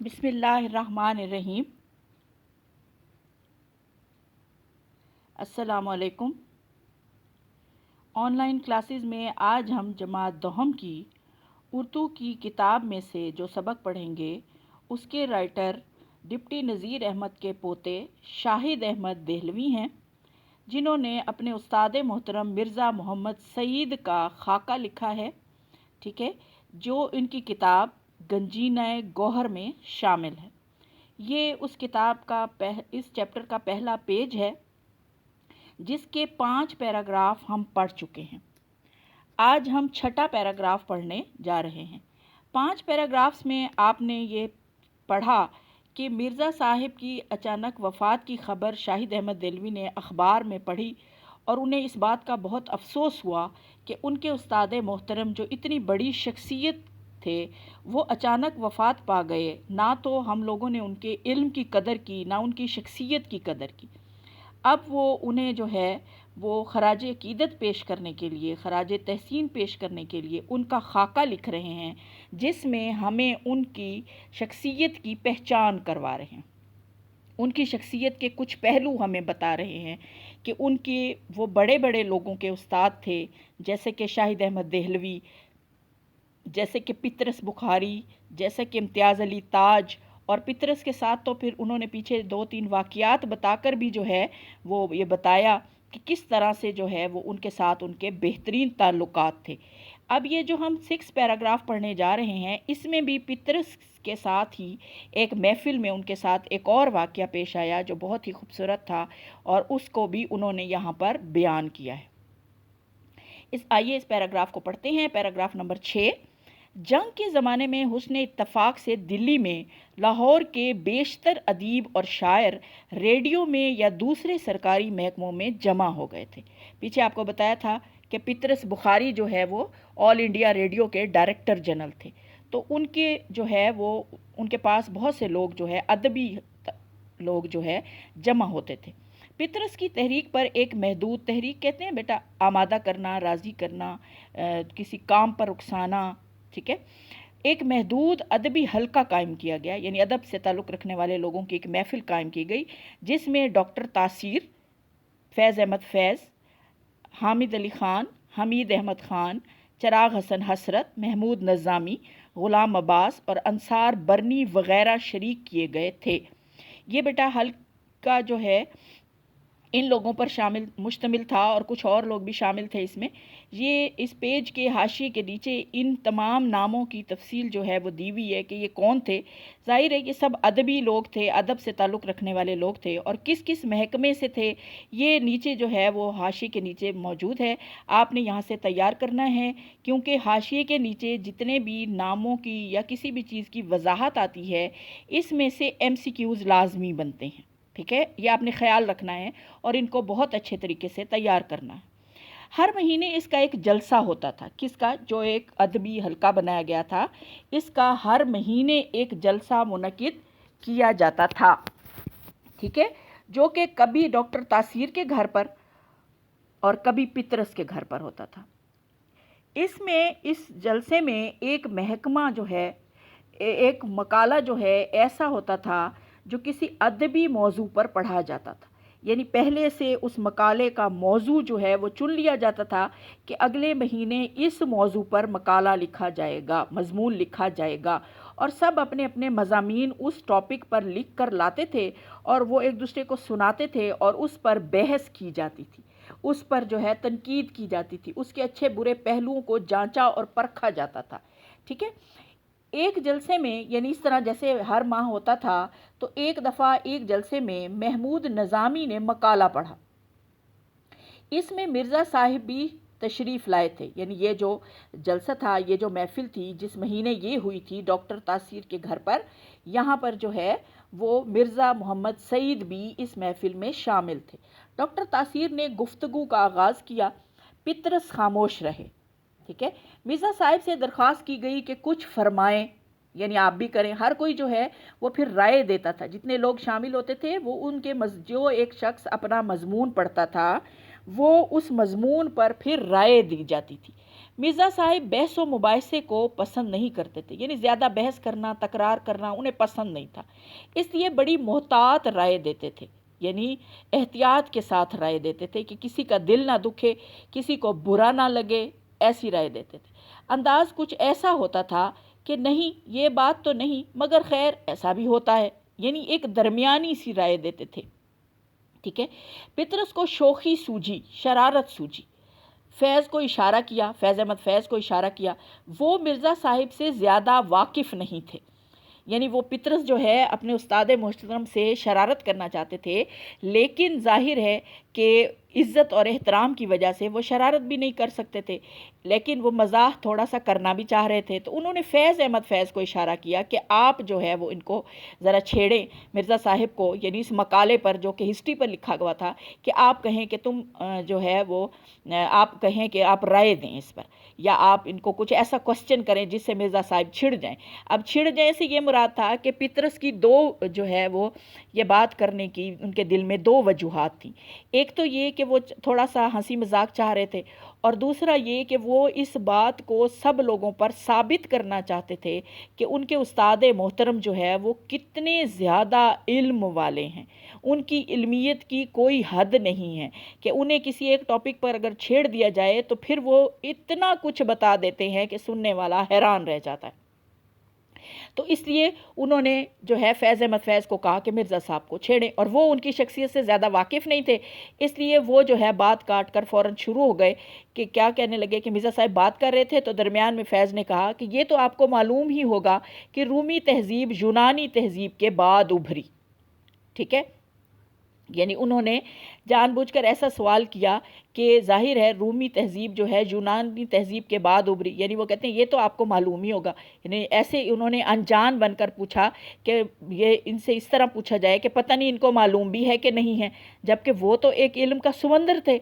بسم اللہ الرحمن الرحیم۔ السلام علیکم۔ آن لائن کلاسز میں آج ہم جماعت دوہم کی اردو کی کتاب میں سے جو سبق پڑھیں گے اس کے رائٹر ڈپٹی نذیر احمد کے پوتے شاہد احمد دہلوی ہیں، جنہوں نے اپنے استاد محترم مرزا محمد سعید کا خاکہ لکھا ہے، ٹھیک ہے، جو ان کی کتاب گنجینہ گوہر میں شامل ہے۔ یہ اس کتاب کا اس چیپٹر کا پہلا پیج ہے، جس کے 5 پیراگراف ہم پڑھ چکے ہیں۔ آج ہم 6واں پیراگراف پڑھنے جا رہے ہیں۔ 5 پیراگرافز میں آپ نے یہ پڑھا کہ مرزا صاحب کی اچانک وفات کی خبر شاہد احمد دہلوی نے اخبار میں پڑھی اور انہیں اس بات کا بہت افسوس ہوا کہ ان کے استاد محترم جو اتنی بڑی شخصیت تھے وہ اچانک وفات پا گئے۔ نہ تو ہم لوگوں نے ان کے علم کی قدر کی، نہ ان کی شخصیت کی قدر کی۔ اب وہ انہیں جو ہے وہ خراج عقیدت پیش کرنے کے لیے، خراج تحسین پیش کرنے کے لیے ان کا خاکہ لکھ رہے ہیں، جس میں ہمیں ان کی شخصیت کی پہچان کروا رہے ہیں۔ ان کی شخصیت کے کچھ پہلو ہمیں بتا رہے ہیں کہ ان کے وہ بڑے بڑے لوگوں کے استاد تھے، جیسے کہ شاہد احمد دہلوی، جیسے کہ پطرس بخاری، جیسے کہ امتیاز علی تاج، اور پطرس کے ساتھ تو پھر انہوں نے پیچھے 2-3 واقعات بتا کر بھی جو ہے وہ یہ بتایا کہ کس طرح سے جو ہے وہ ان کے ساتھ ان کے بہترین تعلقات تھے۔ اب یہ جو ہم 6 پیراگراف پڑھنے جا رہے ہیں، اس میں بھی پطرس کے ساتھ ہی ایک محفل میں ان کے ساتھ ایک اور واقعہ پیش آیا جو بہت ہی خوبصورت تھا، اور اس کو بھی انہوں نے یہاں پر بیان کیا ہے۔ آئیے اس پیراگراف کو پڑھتے ہیں۔ Paragraph number 6۔ جنگ کے زمانے میں حسن اتفاق سے دلی میں لاہور کے بیشتر ادیب اور شاعر ریڈیو میں یا دوسرے سرکاری محکموں میں جمع ہو گئے تھے۔ پیچھے آپ کو بتایا تھا کہ پطرس بخاری جو ہے وہ آل انڈیا ریڈیو کے ڈائریکٹر جنرل تھے، تو ان کے جو ہے وہ ان کے پاس بہت سے لوگ جو ہے ادبی لوگ جو ہے جمع ہوتے تھے۔ پطرس کی تحریک پر ایک محدود تحریک کہتے ہیں بیٹا آمادہ کرنا، راضی کرنا، کسی کام پر اکسانا، ٹھیک ہے، ایک محدود ادبی حلقہ قائم کیا گیا، یعنی ادب سے تعلق رکھنے والے لوگوں کی ایک محفل قائم کی گئی، جس میں ڈاکٹر تاثیر، فیض احمد فیض، حامد علی خان، حمید احمد خان، چراغ حسن حسرت، محمود نظامی، غلام عباس اور انصار برنی وغیرہ شریک کیے گئے تھے۔ یہ بیٹا حلقہ جو ہے ان لوگوں پر مشتمل تھا، اور کچھ اور لوگ بھی شامل تھے اس میں۔ یہ اس پیج کے حاشیے کے نیچے ان تمام ناموں کی تفصیل جو ہے وہ دی ہوئی ہے کہ یہ کون تھے۔ ظاہر ہے کہ سب ادبی لوگ تھے، ادب سے تعلق رکھنے والے لوگ تھے، اور کس کس محکمے سے تھے یہ نیچے جو ہے وہ حاشیے کے نیچے موجود ہے۔ آپ نے یہاں سے تیار کرنا ہے، کیونکہ حاشیے کے نیچے جتنے بھی ناموں کی یا کسی بھی چیز کی وضاحت آتی ہے، اس میں سے MCQs لازمی بنتے ہیں، ٹھیک ہے، یہ آپ نے خیال رکھنا ہے اور ان کو بہت اچھے طریقے سے تیار کرنا ہے۔ ہر مہینے اس کا ایک جلسہ ہوتا تھا، کس کا؟ جو ایک ادبی حلقہ بنایا گیا تھا، اس کا ہر مہینے ایک جلسہ منعقد کیا جاتا تھا، ٹھیک ہے، جو کہ کبھی ڈاکٹر تاثیر کے گھر پر اور کبھی پطرس کے گھر پر ہوتا تھا۔ اس جلسے میں ایک محکمہ جو ہے، ایک مقالہ جو ہے ایسا ہوتا تھا جو کسی ادبی موضوع پر پڑھا جاتا تھا، یعنی پہلے سے اس مقالے کا موضوع جو ہے وہ چن لیا جاتا تھا کہ اگلے مہینے اس موضوع پر مقالہ لکھا جائے گا، مضمون لکھا جائے گا، اور سب اپنے اپنے مضامین اس ٹاپک پر لکھ کر لاتے تھے اور وہ ایک دوسرے کو سناتے تھے، اور اس پر بحث کی جاتی تھی، اس پر جو ہے تنقید کی جاتی تھی، اس کے اچھے برے پہلوؤں کو جانچا اور پرکھا جاتا تھا، ٹھیک ہے۔ ایک جلسے میں، یعنی اس طرح جیسے ہر ماہ ہوتا تھا، تو ایک دفعہ ایک جلسے میں محمود نظامی نے مقالہ پڑھا۔ اس میں مرزا صاحب بھی تشریف لائے تھے، یعنی یہ جو جلسہ تھا، یہ جو محفل تھی جس مہینے یہ ہوئی تھی ڈاکٹر تاثیر کے گھر پر، یہاں پر جو ہے وہ مرزا محمد سعید بھی اس محفل میں شامل تھے۔ ڈاکٹر تاثیر نے گفتگو کا آغاز کیا، پطرس خاموش رہے، ٹھیک ہے۔ مرزا صاحب سے درخواست کی گئی کہ کچھ فرمائیں، یعنی آپ بھی کریں۔ ہر کوئی جو ہے وہ پھر رائے دیتا تھا، جتنے لوگ شامل ہوتے تھے وہ ان کے جو ایک شخص اپنا مضمون پڑھتا تھا وہ اس مضمون پر پھر رائے دی جاتی تھی۔ مرزا صاحب بحث و مباحثے کو پسند نہیں کرتے تھے، یعنی زیادہ بحث کرنا، تکرار کرنا انہیں پسند نہیں تھا، اس لیے بڑی محتاط رائے دیتے تھے، یعنی احتیاط کے ساتھ رائے دیتے تھے کہ کسی کا دل نہ دکھے، کسی کو برا نہ لگے، ایسی رائے دیتے تھے۔ انداز کچھ ایسا ہوتا تھا کہ نہیں یہ بات تو نہیں، مگر خیر ایسا بھی ہوتا ہے، یعنی ایک درمیانی سی رائے دیتے تھے، ٹھیک ہے۔ پطرس کو شوخی سوجھی، شرارت سوجھی، فیض کو اشارہ کیا، فیض احمد فیض کو اشارہ کیا، وہ مرزا صاحب سے زیادہ واقف نہیں تھے، یعنی وہ پطرس جو ہے اپنے استاد محترم سے شرارت کرنا چاہتے تھے، لیکن ظاہر ہے کہ عزت اور احترام کی وجہ سے وہ شرارت بھی نہیں کر سکتے تھے، لیکن وہ مزاح تھوڑا سا کرنا بھی چاہ رہے تھے، تو انہوں نے فیض احمد فیض کو اشارہ کیا کہ آپ جو ہے وہ ان کو ذرا چھیڑیں، مرزا صاحب کو، یعنی اس مقالے پر جو کہ ہسٹری پر لکھا ہوا تھا کہ آپ کہیں کہ تم جو ہے وہ آپ کہیں کہ آپ رائے دیں اس پر، یا آپ ان کو کچھ ایسا کوسچن کریں جس سے مرزا صاحب چھڑ جائیں۔ اب چھڑ جائیں سے یہ مراد تھا کہ پطرس کی دو جو ہے وہ یہ بات کرنے کی ان کے دل میں دو وجوہات تھیں، ایک تو یہ کہ وہ تھوڑا سا ہنسی مذاق چاہ رہے تھے، اور دوسرا یہ کہ وہ اس بات کو سب لوگوں پر ثابت کرنا چاہتے تھے کہ ان کے استاد محترم جو ہے وہ کتنے زیادہ علم والے ہیں، ان کی علمیت کی کوئی حد نہیں ہے، کہ انہیں کسی ایک ٹاپک پر اگر چھیڑ دیا جائے تو پھر وہ اتنا کچھ بتا دیتے ہیں کہ سننے والا حیران رہ جاتا ہے۔ تو اس لیے انہوں نے جو ہے فیض احمد فیض کو کہا کہ مرزا صاحب کو چھیڑیں، اور وہ ان کی شخصیت سے زیادہ واقف نہیں تھے، اس لیے وہ جو ہے بات کاٹ کر فوراً شروع ہو گئے کہ کیا کہنے لگے کہ مرزا صاحب بات کر رہے تھے تو درمیان میں فیض نے کہا کہ یہ تو آپ کو معلوم ہی ہوگا کہ رومی تہذیب یونانی تہذیب کے بعد ابھری، ٹھیک ہے، یعنی انہوں نے جان بوجھ کر ایسا سوال کیا کہ ظاہر ہے رومی تہذیب جو ہے یونانی تہذیب کے بعد ابھری، یعنی وہ کہتے ہیں یہ تو آپ کو معلوم ہی ہوگا، یعنی ایسے انہوں نے انجان بن کر پوچھا کہ یہ ان سے اس طرح پوچھا جائے کہ پتہ نہیں ان کو معلوم بھی ہے کہ نہیں ہے، جبکہ وہ تو ایک علم کا سمندر تھے۔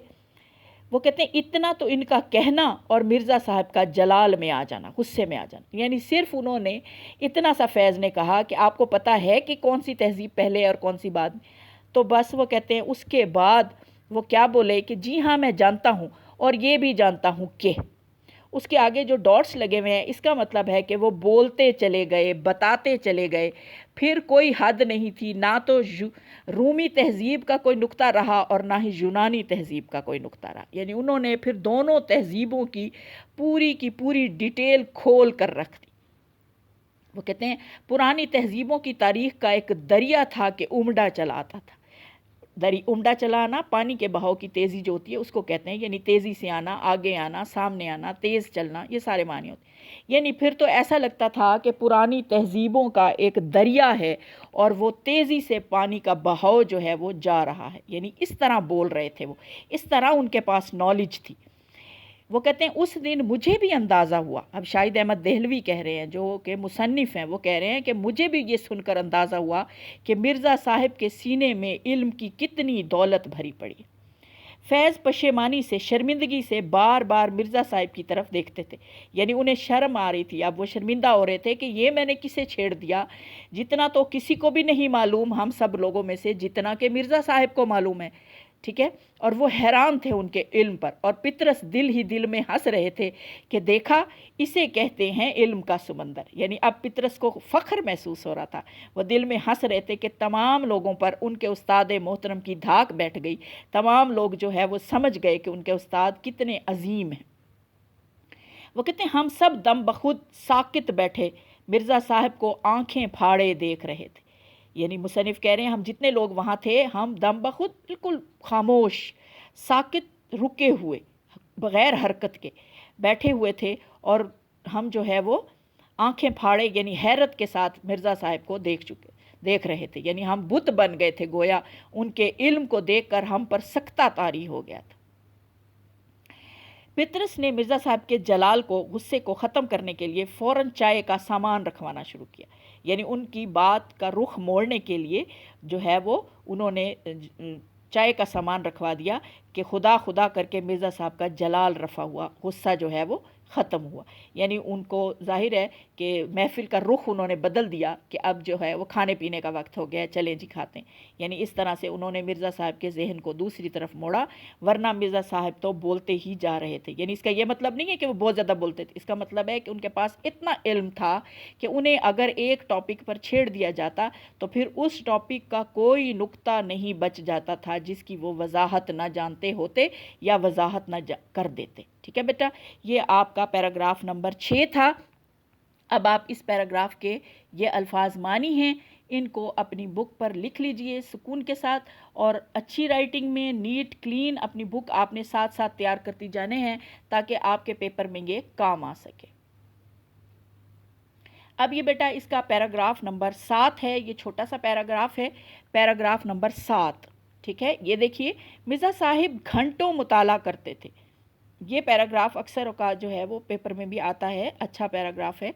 وہ کہتے ہیں اتنا تو ان کا کہنا اور مرزا صاحب کا جلال میں آ جانا، غصے میں آ جانا، یعنی صرف انہوں نے اتنا سا فیض نے کہا کہ آپ کو پتہ ہے کہ کون سی تہذیب پہلے اور کون سی بعد میں، تو بس وہ کہتے ہیں اس کے بعد وہ کیا بولے کہ جی ہاں میں جانتا ہوں اور یہ بھی جانتا ہوں کہ، اس کے آگے جو ڈاٹس لگے ہوئے ہیں اس کا مطلب ہے کہ وہ بولتے چلے گئے، بتاتے چلے گئے، پھر کوئی حد نہیں تھی، نہ تو رومی تہذیب کا کوئی نقطہ رہا اور نہ ہی یونانی تہذیب کا کوئی نقطہ رہا، یعنی انہوں نے پھر دونوں تہذیبوں کی پوری ڈیٹیل کھول کر رکھ دی۔ وہ کہتے ہیں پرانی تہذیبوں کی تاریخ کا ایک دریا تھا کہ امڈا چلا آتا تھا، امڈا چلانا پانی کے بہاؤ کی تیزی جو ہوتی ہے اس کو کہتے ہیں، یعنی تیزی سے آنا، آگے آنا، سامنے آنا، تیز چلنا، یہ سارے معنی ہوتے ہیں، یعنی پھر تو ایسا لگتا تھا کہ پرانی تہذیبوں کا ایک دریا ہے اور وہ تیزی سے پانی کا بہاؤ جو ہے وہ جا رہا ہے، یعنی اس طرح بول رہے تھے وہ، اس طرح ان کے پاس نالج تھی۔ وہ کہتے ہیں اس دن مجھے بھی اندازہ ہوا، اب شاہد احمد دہلوی کہہ رہے ہیں جو کہ مصنف ہیں، وہ کہہ رہے ہیں کہ مجھے بھی یہ سن کر اندازہ ہوا کہ مرزا صاحب کے سینے میں علم کی کتنی دولت بھری پڑی۔ فیض پشیمانی سے، شرمندگی سے بار بار مرزا صاحب کی طرف دیکھتے تھے، یعنی انہیں شرم آ رہی تھی، اب وہ شرمندہ ہو رہے تھے کہ یہ میں نے کسے چھیڑ دیا، جتنا تو کسی کو بھی نہیں معلوم ہم سب لوگوں میں سے جتنا کہ مرزا صاحب کو معلوم ہے، ٹھیک ہے، اور وہ حیران تھے ان کے علم پر، اور پطرس دل ہی دل میں ہنس رہے تھے کہ دیکھا اسے کہتے ہیں علم کا سمندر، یعنی اب پطرس کو فخر محسوس ہو رہا تھا، وہ دل میں ہنس رہے تھے کہ تمام لوگوں پر ان کے استاد محترم کی دھاک بیٹھ گئی، تمام لوگ جو ہے وہ سمجھ گئے کہ ان کے استاد کتنے عظیم ہیں۔ وہ کہتے ہیں ہم سب دم بخود ساکت بیٹھے مرزا صاحب کو آنکھیں پھاڑے دیکھ رہے تھے، یعنی مصنف کہہ رہے ہیں ہم جتنے لوگ وہاں تھے ہم دم بخود بالکل خاموش، ساکت، رکے ہوئے، بغیر حرکت کے بیٹھے ہوئے تھے، اور ہم جو ہے وہ آنکھیں پھاڑے یعنی حیرت کے ساتھ مرزا صاحب کو دیکھ رہے تھے، یعنی ہم بت بن گئے تھے، گویا ان کے علم کو دیکھ کر ہم پر سکتہ طاری ہو گیا تھا۔ پطرس نے مرزا صاحب کے جلال کو، غصے کو ختم کرنے کے لیے فوراً چائے کا سامان رکھوانا شروع کیا، یعنی ان کی بات کا رخ موڑنے کے لیے جو ہے وہ انہوں نے چائے کا سامان رکھوا دیا کہ خدا خدا کر کے مرزا صاحب کا جلال رفع ہوا، غصہ جو ہے وہ ختم ہوا. یعنی ان کو ظاہر ہے کہ محفل کا رخ انہوں نے بدل دیا کہ اب جو ہے وہ کھانے پینے کا وقت ہو گیا، چلیں جی کھاتے ہیں. یعنی اس طرح سے انہوں نے مرزا صاحب کے ذہن کو دوسری طرف موڑا، ورنہ مرزا صاحب تو بولتے ہی جا رہے تھے. یعنی اس کا یہ مطلب نہیں ہے کہ وہ بہت زیادہ بولتے تھے، اس کا مطلب ہے کہ ان کے پاس اتنا علم تھا کہ انہیں اگر ایک ٹاپک پر چھیڑ دیا جاتا تو پھر اس ٹاپک کا کوئی نقطہ نہیں بچ جاتا تھا جس کی وہ وضاحت نہ جانتے ہوتے یا وضاحت نہ کر دیتے. ٹھیک ہے بیٹا، یہ آپ کا پیراگراف نمبر 6 تھا. اب آپ اس پیراگراف کے یہ الفاظ معنی ہیں، ان کو اپنی بک پر لکھ لیجئے سکون کے ساتھ، اور اچھی رائٹنگ میں نیٹ کلین اپنی بک آپ نے ساتھ ساتھ تیار کرتی جانے ہیں تاکہ آپ کے پیپر میں یہ کام آ سکے. اب یہ بیٹا اس کا پیراگراف نمبر 7 ہے، یہ چھوٹا سا پیراگراف ہے، پیراگراف نمبر 7. ٹھیک ہے، یہ دیکھیے، مرزا صاحب گھنٹوں مطالعہ کرتے تھے. یہ پیراگراف اکثر اوقات جو ہے وہ پیپر میں بھی آتا ہے، اچھا پیراگراف ہے،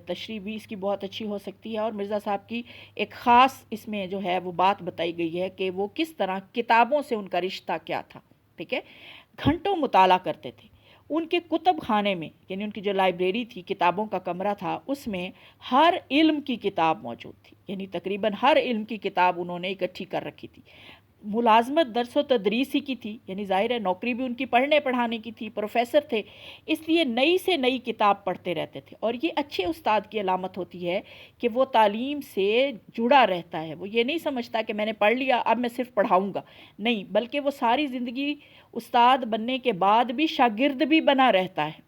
تشریح بھی اس کی بہت اچھی ہو سکتی ہے. اور مرزا صاحب کی ایک خاص اس میں جو ہے وہ بات بتائی گئی ہے کہ وہ کس طرح کتابوں سے ان کا رشتہ کیا تھا. ٹھیک ہے، گھنٹوں مطالعہ کرتے تھے. ان کے کتب خانے میں، یعنی ان کی جو لائبریری تھی، کتابوں کا کمرہ تھا، اس میں ہر علم کی کتاب موجود تھی. یعنی تقریباً ہر علم کی کتاب انہوں نے اکٹھی کر رکھی تھی. ملازمت درس و تدریس ہی کی تھی، یعنی ظاہر ہے نوکری بھی ان کی پڑھنے پڑھانے کی تھی، پروفیسر تھے، اس لیے نئی سے نئی کتاب پڑھتے رہتے تھے. اور یہ اچھے استاد کی علامت ہوتی ہے کہ وہ تعلیم سے جڑا رہتا ہے. وہ یہ نہیں سمجھتا کہ میں نے پڑھ لیا اب میں صرف پڑھاؤں گا، نہیں، بلکہ وہ ساری زندگی استاد بننے کے بعد بھی شاگرد بھی بنا رہتا ہے.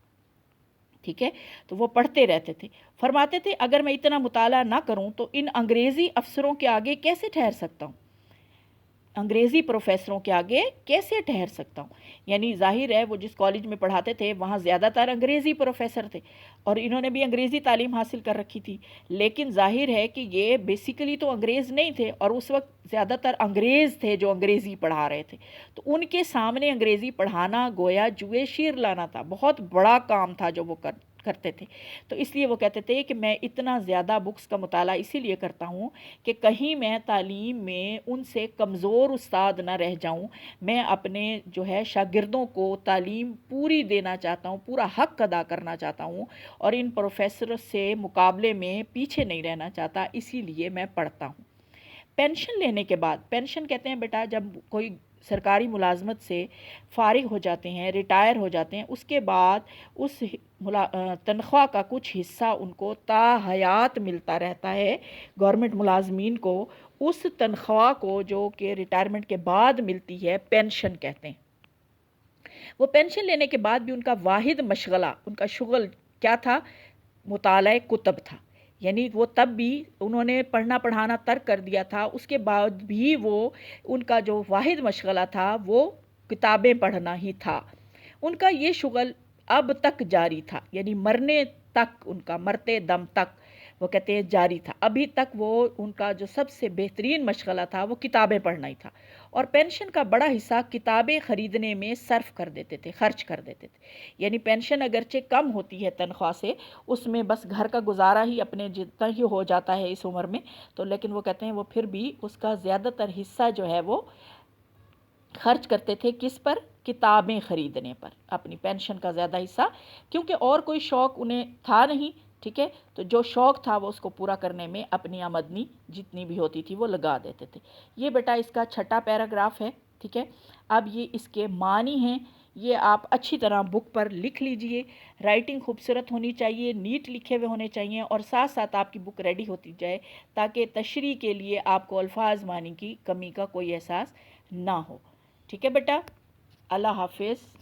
ٹھیک ہے، تو وہ پڑھتے رہتے تھے. فرماتے تھے اگر میں اتنا مطالعہ نہ کروں تو ان انگریزی افسروں کے آگے کیسے ٹھہر سکتا ہوں، انگریزی پروفیسروں کے آگے کیسے ٹھہر سکتا ہوں. یعنی ظاہر ہے وہ جس کالج میں پڑھاتے تھے وہاں زیادہ تر انگریزی پروفیسر تھے، اور انہوں نے بھی انگریزی تعلیم حاصل کر رکھی تھی. لیکن ظاہر ہے کہ یہ بیسیکلی تو انگریز نہیں تھے، اور اس وقت زیادہ تر انگریز تھے جو انگریزی پڑھا رہے تھے. تو ان کے سامنے انگریزی پڑھانا گویا جوئے شیر لانا تھا، بہت بڑا کام تھا جو وہ کرتے تھے. تو اس لیے وہ کہتے تھے کہ میں اتنا زیادہ بکس کا مطالعہ اسی لیے کرتا ہوں کہ کہیں میں تعلیم میں ان سے کمزور استاد نہ رہ جاؤں. میں اپنے جو ہے شاگردوں کو تعلیم پوری دینا چاہتا ہوں، پورا حق ادا کرنا چاہتا ہوں، اور ان پروفیسر سے مقابلے میں پیچھے نہیں رہنا چاہتا، اسی لیے میں پڑھتا ہوں. پینشن لینے کے بعد، پینشن کہتے ہیں بیٹا جب کوئی سرکاری ملازمت سے فارغ ہو جاتے ہیں، ریٹائر ہو جاتے ہیں، اس کے بعد اس تنخواہ کا کچھ حصہ ان کو تا حیات ملتا رہتا ہے. گورنمنٹ ملازمین کو اس تنخواہ کو جو کہ ریٹائرمنٹ کے بعد ملتی ہے پینشن کہتے ہیں. وہ پینشن لینے کے بعد بھی ان کا واحد مشغلہ، ان کا شغل کیا تھا؟ مطالعہ کتب تھا. یعنی وہ تب بھی انہوں نے پڑھنا پڑھانا ترک کر دیا تھا، اس کے بعد بھی وہ ان کا جو واحد مشغلہ تھا وہ کتابیں پڑھنا ہی تھا. ان کا یہ شغل اب تک جاری تھا، یعنی مرنے تک، ان کا مرتے دم تک وہ کہتے ہیں جاری تھا. ابھی تک وہ ان کا جو سب سے بہترین مشغلہ تھا وہ کتابیں پڑھنا ہی تھا. اور پینشن کا بڑا حصہ کتابیں خریدنے میں صرف کر دیتے تھے، خرچ کر دیتے تھے. یعنی پینشن اگرچہ کم ہوتی ہے تنخواہ سے، اس میں بس گھر کا گزارا ہی اپنے جتنا ہی ہو جاتا ہے اس عمر میں، تو لیکن وہ کہتے ہیں وہ پھر بھی اس کا زیادہ تر حصہ جو ہے وہ خرچ کرتے تھے کس پر؟ کتابیں خریدنے پر، اپنی پینشن کا زیادہ حصہ، کیونکہ اور کوئی شوق انہیں تھا نہیں. ٹھیک ہے، تو جو شوق تھا وہ اس کو پورا کرنے میں اپنی آمدنی جتنی بھی ہوتی تھی وہ لگا دیتے تھے. یہ بیٹا اس کا چھٹا پیراگراف ہے. ٹھیک ہے، اب یہ اس کے معنی ہیں، یہ آپ اچھی طرح بک پر لکھ لیجئے. رائٹنگ خوبصورت ہونی چاہیے، نیٹ لکھے ہوئے ہونے چاہیے، اور ساتھ ساتھ آپ کی بک ریڈی ہوتی جائے تاکہ تشریح کے لیے آپ کو الفاظ معنی کی کمی کا کوئی احساس نہ ہو. ٹھیک ہے بیٹا، اللہ حافظ.